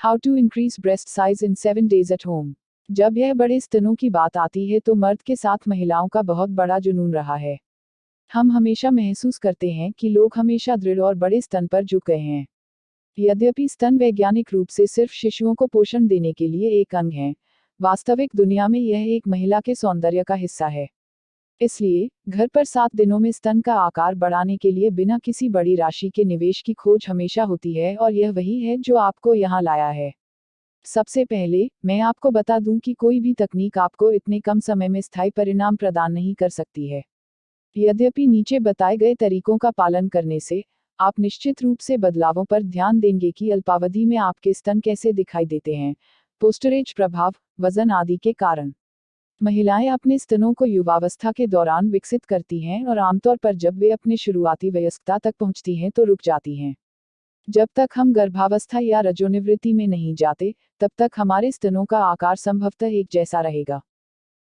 How to increase breast size in 7 days at home. जब यह बड़े स्तनों की बात आती है तो मर्द के साथ महिलाओं का बहुत बड़ा जुनून रहा है। हम हमेशा महसूस करते हैं कि लोग हमेशा दृढ़ और बड़े स्तन पर झुक गए हैं। यद्यपि स्तन वैज्ञानिक रूप से सिर्फ शिशुओं को पोषण देने के लिए एक अंग है, वास्तविक दुनिया में यह एक महिला के सौंदर्य का हिस्सा है। इसलिए घर पर 7 दिनों में स्तन का आकार बढ़ाने के लिए बिना किसी बड़ी राशि के निवेश की खोज हमेशा होती है, और यह वही है जो आपको यहाँ लाया है। सबसे पहले मैं आपको बता दूं कि कोई भी तकनीक आपको इतने कम समय में स्थायी परिणाम प्रदान नहीं कर सकती है। यद्यपि नीचे बताए गए तरीकों का पालन करने से आप निश्चित रूप से बदलावों पर ध्यान देंगे कि अल्पावधि में आपके स्तन कैसे दिखाई देते हैं, पोस्टरेज प्रभाव, वजन आदि के कारण। महिलाएं अपने स्तनों को युवावस्था के दौरान विकसित करती हैं, और आमतौर पर जब वे अपने शुरुआती वयस्कता तक पहुंचती हैं तो रुक जाती हैं। जब तक हम गर्भावस्था या रजोनिवृत्ति में नहीं जाते, तब तक हमारे स्तनों का आकार संभवतः एक जैसा रहेगा।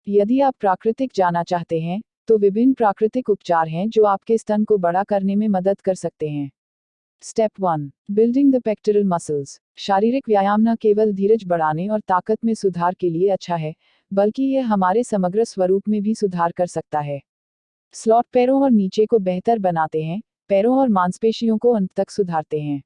यदि आप प्राकृतिक जाना चाहते हैं, तो विभिन्न प्राकृतिक उपचार हैं जो आपके स्तन को बड़ा करने में मदद कर सकते हैं। Step 1, building the pectoral muscles. शारीरिक व्यायाम न केवल धीरज बढ़ाने और ताकत में सुधार के लिए अच्छा है, बल्कि यह हमारे समग्र स्वरूप में भी सुधार कर सकता है। स्लॉट पैरों और नीचे को बेहतर बनाते हैं, पैरों और मांसपेशियों को अंत तक सुधारते हैं।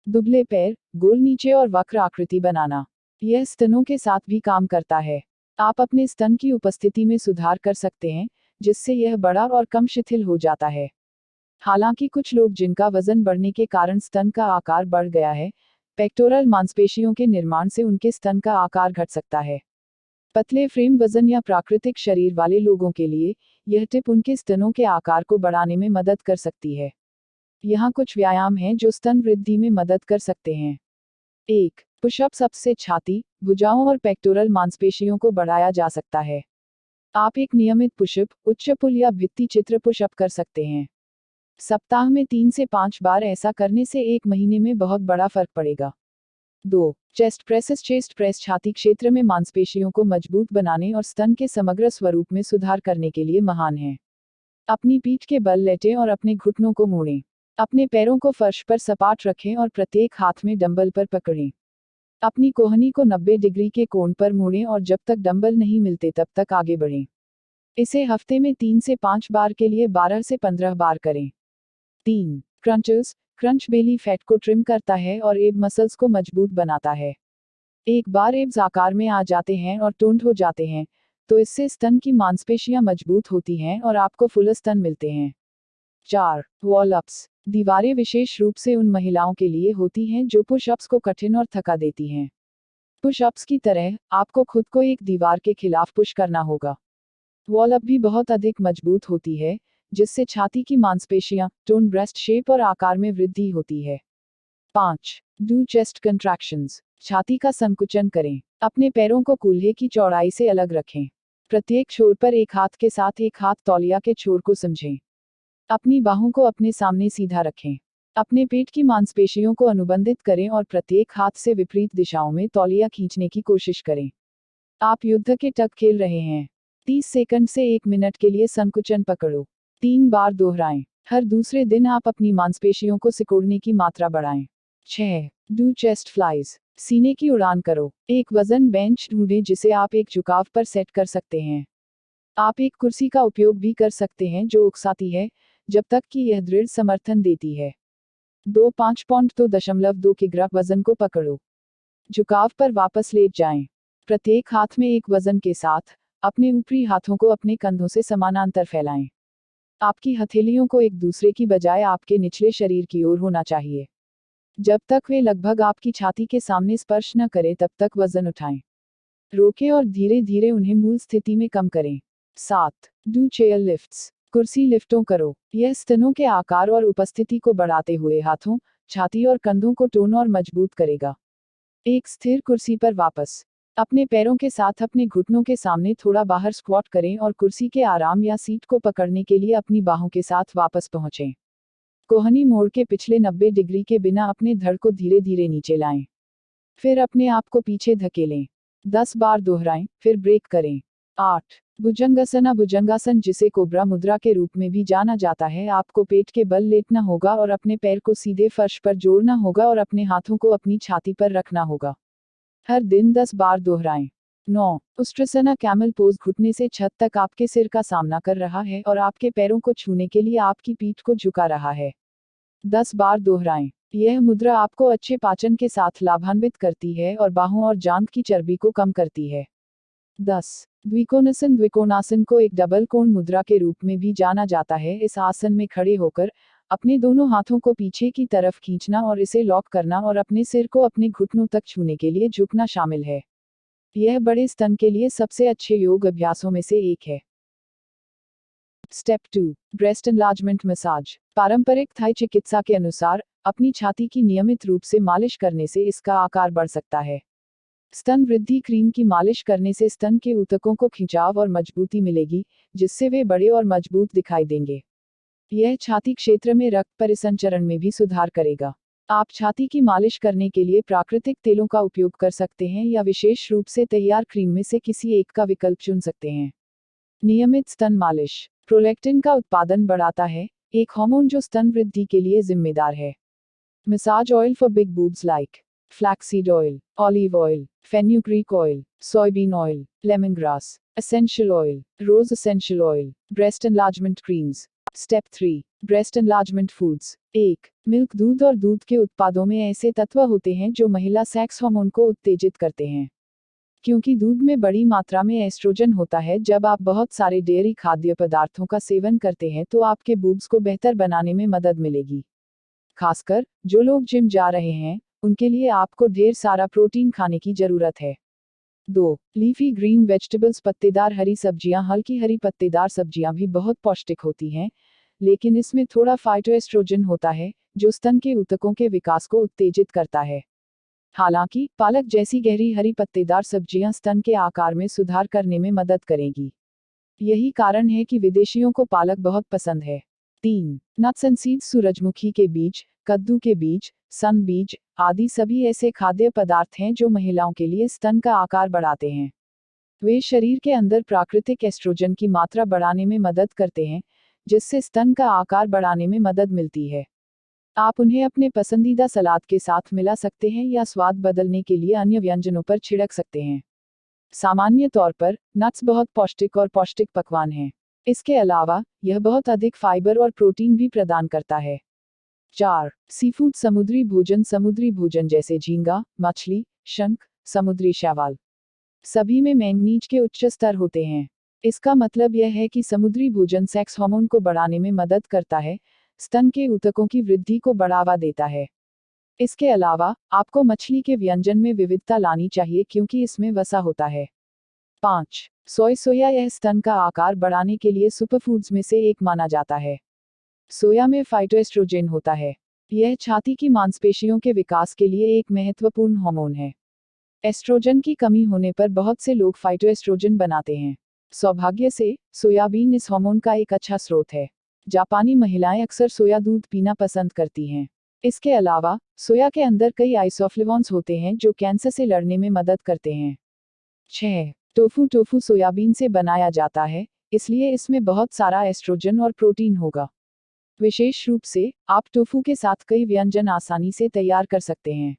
दुबले पैर, गोल नीचे और वक्र आकृति बनाना, यह स्तनों के साथ भी काम करता है। आप अपने स्तन की उपस्थिति में सुधार कर सकते हैं, जिससे यह बड़ा और कम शिथिल हो जाता है। हालांकि कुछ लोग जिनका वजन बढ़ने के कारण स्तन का आकार बढ़ गया है, पेक्टोरल मांसपेशियों के निर्माण से उनके स्तन का आकार घट सकता है। पतले फ्रेम वजन या प्राकृतिक शरीर वाले लोगों के लिए यह टिप उनके स्तनों के आकार को बढ़ाने में मदद कर सकती है। यहाँ कुछ व्यायाम हैं जो स्तन वृद्धि में मदद कर सकते हैं। 1. पुशअप्स। से छाती, भुजाओं और पेक्टोरल मांसपेशियों को बढ़ाया जा सकता है। आप एक नियमित पुशअप, उच्च पुल या भित्ति चित्र पुशअप कर सकते हैं। सप्ताह में 3 से 5 बार ऐसा करने से 1 महीने में बहुत बड़ा फर्क पड़ेगा। 2. Chest presses. चेस्ट प्रेस छाती क्षेत्र में मांसपेशियों को मजबूत बनाने और स्तन के समग्र स्वरूप में सुधार करने के लिए महान है। अपनी पीठ के बल लेटें और अपने घुटनों को मोड़ें। अपने पैरों को फर्श पर सपाट रखें और प्रत्येक हाथ में डंबल पर पकड़ें। अपनी कोहनी को 90 डिग्री के कोण पर मोड़ें और जब तक डंबल नहीं मिलते तब तक आगे बढ़ें। इसे हफ्ते में 3 से 5 बार के लिए 12 से 15 बार करें। 3. क्रंचेस। क्रंच बेली फैट को ट्रिम करता है और एब मसल्स को मजबूत बनाता है। एक बार एब्स आकार में आ जाते हैं और टोन्ड हो जाते हैं, तो इससे स्तन की मांसपेशियां मजबूत होती हैं और आपको फुल स्तन मिलते हैं। 4. Wall ups. दीवारें विशेष रूप से उन महिलाओं के लिए होती हैं जो पुश अप्स को कठिन और थका देती हैं। पुश अप्स की तरह आपको खुद को एक दीवार के खिलाफ पुश करना होगा। वॉल अप भी बहुत अधिक मजबूत होती है, जिससे छाती की मांसपेशियां, टोन, ब्रेस्ट शेप और आकार में वृद्धि होती है। 5. Do chest contractions. छाती का संकुचन करें। अपने पैरों को कूल्हे की चौड़ाई से अलग रखें। प्रत्येक छोर पर एक हाथ के साथ एक हाथ तौलिया के छोर को समझें। अपनी बाहों को अपने सामने सीधा रखें। अपने पेट की मांसपेशियों को अनुबंधित करें और प्रत्येक हाथ से विपरीत दिशाओं में तौलिया खींचने की कोशिश करें। आप युद्ध के टग खेल रहे हैं। 30 सेकंड से 1 मिनट के लिए संकुचन पकड़ो। 3 बार दोहराएं। हर दूसरे दिन आप अपनी मांसपेशियों को सिकोड़ने की मात्रा बढ़ाएं। 6. Do chest flies. सीने की उड़ान करो। एक वजन बेंच ढूंढें जिसे आप एक झुकाव पर सेट कर सकते हैं। आप एक कुर्सी का उपयोग भी कर सकते हैं जो उकसाती है, जब तक कि यह दृढ़ समर्थन देती है। 5 पॉइंट 2.2 किग्रा वजन को पकड़ो। झुकाव पर वापस लेट जाएं। प्रत्येक हाथ में एक वजन के साथ अपने ऊपरी हाथों को अपने कंधों से समानांतर फैलाएं। आपकी हथेलियों को एक दूसरे की बजाय आपके निचले शरीर की ओर होना चाहिए। जब तक वे लगभग आपकी छाती के सामने स्पर्श न करें तब तक वजन उठाएं। रोकें और धीरे धीरे उन्हें मूल स्थिति में कम करें। 7. Do chair lifts. कुर्सी लिफ्टों करो। यह स्तनों के आकार और उपस्थिति को बढ़ाते हुए हाथों, छाती और कंधों को टोन और मजबूत करेगा। एक स्थिर कुर्सी पर वापस अपने पैरों के साथ अपने घुटनों के सामने थोड़ा बाहर स्क्वाट करें और कुर्सी के आराम या सीट को पकड़ने के लिए अपनी बाहों के साथ वापस पहुंचें। कोहनी मोड़ के पिछले 90 डिग्री के बिना अपने धड़ को धीरे धीरे नीचे लाएं। फिर अपने आप को पीछे धकेलें। 10 बार दोहराएं, फिर ब्रेक करें। 8. भुजंगासना। भुजंगासन, जिसे कोब्रा मुद्रा के रूप में भी जाना जाता है, आपको पेट के बल लेटना होगा और अपने पैर को सीधे फर्श पर जोड़ना होगा और अपने हाथों को अपनी छाती पर रखना होगा। हर दिन 10 बार दोहराएं। 9. उष्ट्रासना। Camel pose. घुटने से छत तक आपके सिर का सामना कर रहा है और आपके पैरों को छूने के लिए आपकी पीठ को झुका रहा है। 10 बार दोहराएं। यह मुद्रा आपको अच्छे पाचन के साथ लाभान्वित करती है और बाहों और जांघ की चर्बी को कम करती है। 10. द्विकोणासन। द्विकोणासन को एक डबल कोण मुद्रा के रूप में भी जाना जाता है। इस आसन में खड़े होकर अपने दोनों हाथों को पीछे की तरफ खींचना और इसे लॉक करना और अपने सिर को अपने घुटनों तक छूने के लिए झुकना शामिल है। यह बड़े स्तन के लिए सबसे अच्छे योग अभ्यासों में से एक है। स्टेप 2. Breast enlargement massage. पारंपरिक थाई चिकित्सा के अनुसार अपनी छाती की नियमित रूप से मालिश करने से इसका आकार बढ़ सकता है। स्तन वृद्धि क्रीम की मालिश करने से स्तन के ऊतकों को खिंचाव और मजबूती मिलेगी, जिससे वे बड़े और मजबूत दिखाई देंगे। यह छाती क्षेत्र में रक्त परिसंचरण में भी सुधार करेगा। आप छाती की मालिश करने के लिए प्राकृतिक तेलों का उपयोग कर सकते हैं या विशेष रूप से तैयार क्रीम में से किसी एक का विकल्प चुन सकते हैं। नियमित स्तन मालिश प्रोलैक्टिन का उत्पादन बढ़ाता है, एक हार्मोन जो स्तन वृद्धि के लिए जिम्मेदार है। Massage oil for big boobs like flaxseed oil, olive oil, fenugreek oil, soybean oil, lemon grass essential oil, rose essential oil, breast enlargement creams. Step 3. Breast enlargement foods. 1. Milk. दूध और दूध के उत्पादों में ऐसे तत्व होते हैं जो महिला सेक्स हार्मोन को उत्तेजित करते हैं। क्योंकि दूध में बड़ी मात्रा में एस्ट्रोजन होता है, जब आप बहुत सारे डेयरी खाद्य पदार्थों का सेवन करते हैं तो आपके बूब्स को बेहतर बनाने में मदद मिलेगी। खासकर जो लोग जिम जा रहे हैं, उनके लिए आपको ढेर सारा प्रोटीन खाने की जरूरत है। 2. Leafy green vegetables. पत्तेदार हरी सब्जियां। हल्की हरी पत्तेदार सब्जियां भी बहुत पौष्टिक होती हैं, लेकिन इसमें थोड़ा फाइटोएस्ट्रोजन होता है, जो स्तन के ऊतकों के विकास को उत्तेजित करता है। हालांकि पालक जैसी गहरी हरी पत्तेदार सब्जियां स्तन के आकार में सुधार करने में मदद करेंगी। यही कारण है कि विदेशियों को पालक बहुत पसंद है। 3. Nuts and seeds. सूरजमुखी के बीज, कद्दू के बीज, सन बीज आदि सभी ऐसे खाद्य पदार्थ हैं जो महिलाओं के लिए स्तन का आकार बढ़ाते हैं। वे शरीर के अंदर प्राकृतिक एस्ट्रोजन की मात्रा बढ़ाने में मदद करते हैं, जिससे स्तन का आकार बढ़ाने में मदद मिलती है। आप उन्हें अपने पसंदीदा सलाद के साथ मिला सकते हैं या स्वाद बदलने के लिए अन्य व्यंजनों पर छिड़क सकते हैं। सामान्य तौर पर नट्स बहुत पौष्टिक और पौष्टिक पकवान हैं। इसके अलावा यह बहुत अधिक फाइबर और प्रोटीन भी प्रदान करता है। 4. सीफूड। समुद्री भोजन। समुद्री भोजन जैसे झींगा, मछली, शंख, समुद्री शैवाल सभी में मैंगनीज के उच्च स्तर होते हैं। इसका मतलब यह है कि समुद्री भोजन सेक्स हार्मोन को बढ़ाने में मदद करता है, स्तन के ऊतकों की वृद्धि को बढ़ावा देता है। इसके अलावा आपको मछली के व्यंजन में विविधता लानी चाहिए क्योंकि इसमें वसा होता है। 5. सोया। सोया यह स्तन का आकार बढ़ाने के लिए सुपरफूड्स में से एक माना जाता है। सोया में फाइटोएस्ट्रोजेन होता है। यह छाती की मांसपेशियों के विकास के लिए एक महत्वपूर्ण हार्मोन है। एस्ट्रोजन की कमी होने पर बहुत से लोग फाइटोएस्ट्रोजन बनाते हैं। सौभाग्य से सोयाबीन इस हार्मोन का एक अच्छा स्रोत है। जापानी महिलाएं अक्सर सोया दूध पीना पसंद करती हैं। इसके अलावा सोया के अंदर कई आइसोफ्लेवोन्स होते हैं जो कैंसर से लड़ने में मदद करते हैं। 6. टोफू। टोफू सोयाबीन से बनाया जाता है, इसलिए इसमें बहुत सारा एस्ट्रोजन और प्रोटीन होगा। विशेष रूप से आप टोफू के साथ कई व्यंजन आसानी से तैयार कर सकते हैं।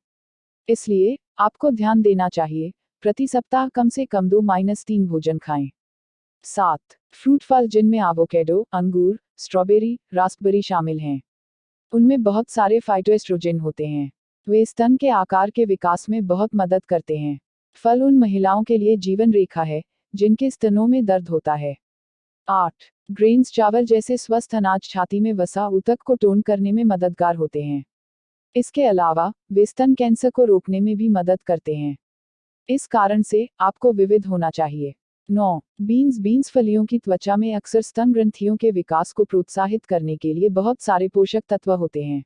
इसलिए आपको ध्यान देना चाहिए, प्रति सप्ताह कम से कम 2-3 भोजन खाएं। 7. फ्रूट। फल जिनमें एवोकेडो, अंगूर, स्ट्रॉबेरी, रास्पबेरी शामिल हैं। उनमें बहुत सारे फाइटोएस्ट्रोजेन होते हैं। वे स्तन के आकार के विकास में बहुत मदद करते हैं। फल उन महिलाओं के लिए जीवन रेखा है जिनके स्तनों में दर्द होता है। 8. ग्रेन्स। चावल जैसे स्वस्थ अनाज छाती में वसा ऊतक को टोन करने में मददगार होते हैं। इसके अलावा वे स्तन कैंसर को रोकने में भी मदद करते हैं। इस कारण से आपको विविध होना चाहिए। 9. बीन्स। बीन्स फलियों की त्वचा में अक्सर स्तन ग्रंथियों के विकास को प्रोत्साहित करने के लिए बहुत सारे पोषक तत्व होते हैं।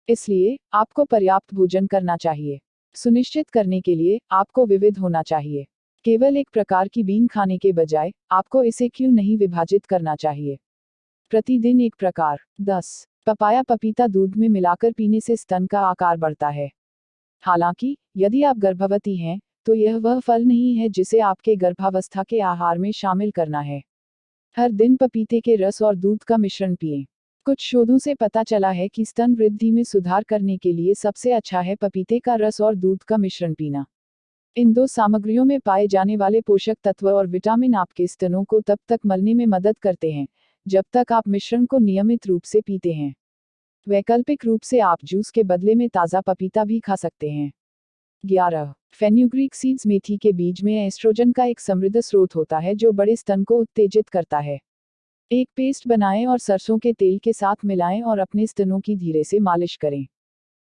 इसलिए आपको पर्याप्त भोजन करना चाहिए। सुनिश्चित करने के लिए आपको विविध होना चाहिए। केवल एक प्रकार की बीन खाने के बजाय आपको इसे क्यों नहीं विभाजित करना चाहिए। प्रतिदिन एक प्रकार। 10. पपाया। पपीता दूध में मिलाकर पीने से स्तन का आकार बढ़ता है। हालांकि यदि आप गर्भवती हैं, तो यह वह फल नहीं है जिसे आपके गर्भावस्था के आहार में शामिल करना है। हर दिन पपीते के रस और दूध का मिश्रण पिएं। कुछ शोधों से पता चला है कि स्तन वृद्धि में सुधार करने के लिए सबसे अच्छा है पपीते का रस और दूध का मिश्रण पीना। इन दो सामग्रियों में पाए जाने वाले पोषक तत्व और विटामिन आपके स्तनों को तब तक मलने में मदद करते हैं जब तक आप मिश्रण को नियमित रूप से पीते हैं। वैकल्पिक रूप से आप जूस के बदले में ताज़ा पपीता भी खा सकते हैं। 11. फेन्यूग्रीक सीड्स मेथी के बीज में एस्ट्रोजन का एक समृद्ध स्रोत होता है जो बड़े स्तन को उत्तेजित करता है। एक पेस्ट बनाएं और सरसों के तेल के साथ मिलाएं और अपने स्तनों की धीरे से मालिश करें।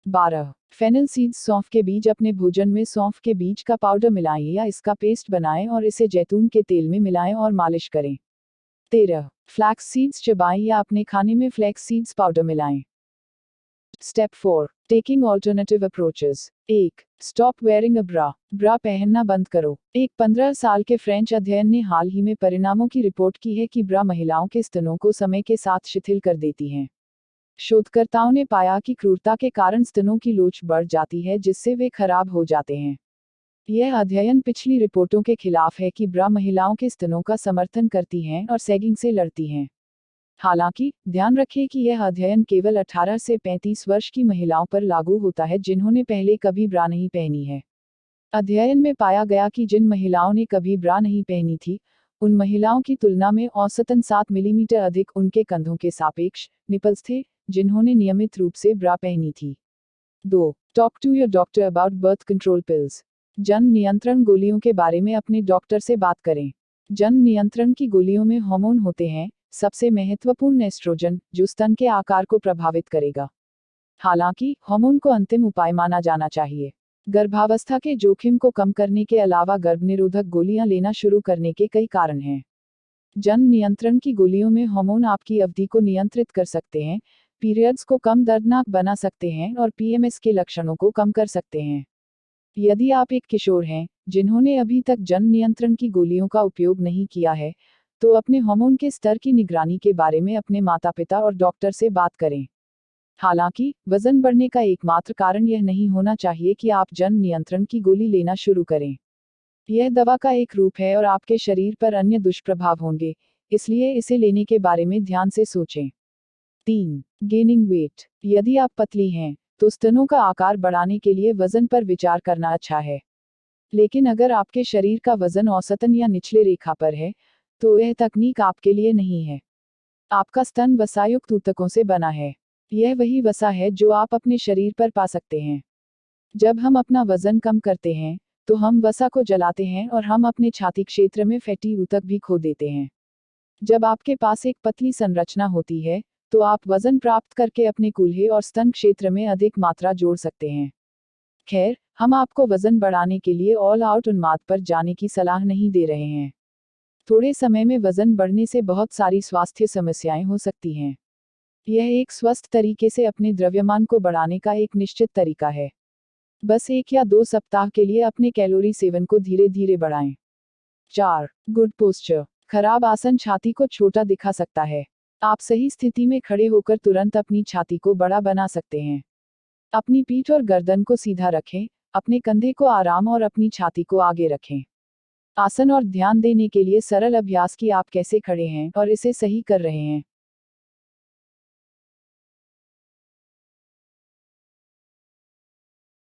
12. फेनल सीड्स सौंफ के बीज अपने भोजन में सौंफ के बीज का पाउडर मिलाएं या इसका पेस्ट बनाएं और इसे जैतून के तेल में मिलाएं और मालिश करें। 13. फ्लैक्स सीड्स चबाएं या अपने खाने में फ्लैक्स सीड्स पाउडर मिलाएं। Step 4. Taking alternative approaches. 1. Stop wearing a bra. Bra पहनना बंद करो। एक 15 साल के फ्रेंच अध्ययन ने हाल ही में परिणामों की रिपोर्ट की है कि ब्रा महिलाओं के स्तनों को समय के साथ शिथिल कर देती हैं। शोधकर्ताओं ने पाया कि क्रूरता के कारण स्तनों की लोच बढ़ जाती है जिससे वे खराब हो जाते हैं। यह अध्ययन पिछली रिपोर्टों के खिलाफ है कि ब्रा महिलाओं के स्तनों का समर्थन करती हैं और सैगिंग से लड़ती हैं। हालांकि, ध्यान रखें कि यह अध्ययन केवल 18 से 35 वर्ष की महिलाओं पर लागू होता है जिन्होंने पहले कभी ब्रा नहीं पहनी है। अध्ययन में पाया गया कि जिन महिलाओं ने कभी ब्रा नहीं पहनी थी, उन महिलाओं की तुलना में औसतन 7 मिलीमीटर अधिक उनके कंधों के सापेक्ष निपल्स थे, जिन्होंने नियमित रूप से ब्रा पहनी थी। 2. Talk to your doctor about birth control pills. जन्म नियंत्रण गोलियों के बारे में अपने डॉक्टर से बात करें। जन्म नियंत्रण की गोलियों में हार्मोन होते हैं, सबसे महत्वपूर्ण एस्ट्रोजन, जो स्तन के आकार को प्रभावित करेगा। हालांकि, हार्मोन को अंतिम उपाय माना जाना चाहिए। गर्भावस्था के जोखिम को कम करने के अलावा गर्भनिरोधक गोलियां लेना शुरू करने के कई कारण हैं। जन्म नियंत्रण की गोलियों में हार्मोन आपकी अवधि को नियंत्रित कर सकते हैं, पीरियड्स को कम दर्दनाक बना सकते हैं और पीएमएस के लक्षणों को कम कर सकते हैं। यदि आप एक किशोर हैं, जिन्होंने अभी तक जन्म नियंत्रण की गोलियों का उपयोग नहीं किया है, तो अपने हार्मोन के स्तर की निगरानी के बारे में अपने माता-पिता और डॉक्टर से बात करें। हालांकि, वजन बढ़ने का एकमात्र कारण यह नहीं होना चाहिए कि आप जन्म नियंत्रण की गोली लेना शुरू करें। यह दवा का एक रूप है और आपके शरीर पर अन्य दुष्प्रभाव होंगे, इसलिए इसे लेने के बारे में ध्यान से सोचें। 3. Gaining weight. यदि आप पतली हैं, तो स्तनों का आकार बढ़ाने के लिए वजन पर विचार करना अच्छा है। लेकिन अगर आपके शरीर का वजन औसतन या निचले रेखा पर है, तो यह तकनीक आपके लिए नहीं है। आपका स्तन वसायुक्त ऊतकों से बना है। यह वही वसा है जो आप अपने शरीर पर पा सकते हैं। जब हम अपना वजन कम करते हैं, तो हम वसा को जलाते हैं और हम अपने छाती क्षेत्र में फैटी ऊतक भी खो देते हैं। जब आपके पास एक पतली संरचना होती है, तो आप वजन प्राप्त करके अपने कूल्हे और स्तन क्षेत्र में अधिक मात्रा जोड़ सकते हैं। खैर, हम आपको वजन बढ़ाने के लिए ऑल आउट उन्माद पर जाने की सलाह नहीं दे रहे हैं। थोड़े समय में वजन बढ़ने से बहुत सारी स्वास्थ्य समस्याएं हो सकती हैं। यह एक स्वस्थ तरीके से अपने द्रव्यमान को बढ़ाने का एक निश्चित तरीका है। बस 1 या 2 सप्ताह के लिए अपने कैलोरी सेवन को धीरे धीरे बढ़ाएं। 4. Good posture. खराब आसन छाती को छोटा दिखा सकता है। आप सही स्थिति में खड़े होकर तुरंत अपनी छाती को बड़ा बना सकते हैं। अपनी पीठ और गर्दन को सीधा रखें, अपने कंधे को आराम और अपनी छाती को आगे रखें। आसन और ध्यान देने के लिए सरल अभ्यास कि आप कैसे खड़े हैं और इसे सही कर रहे हैं।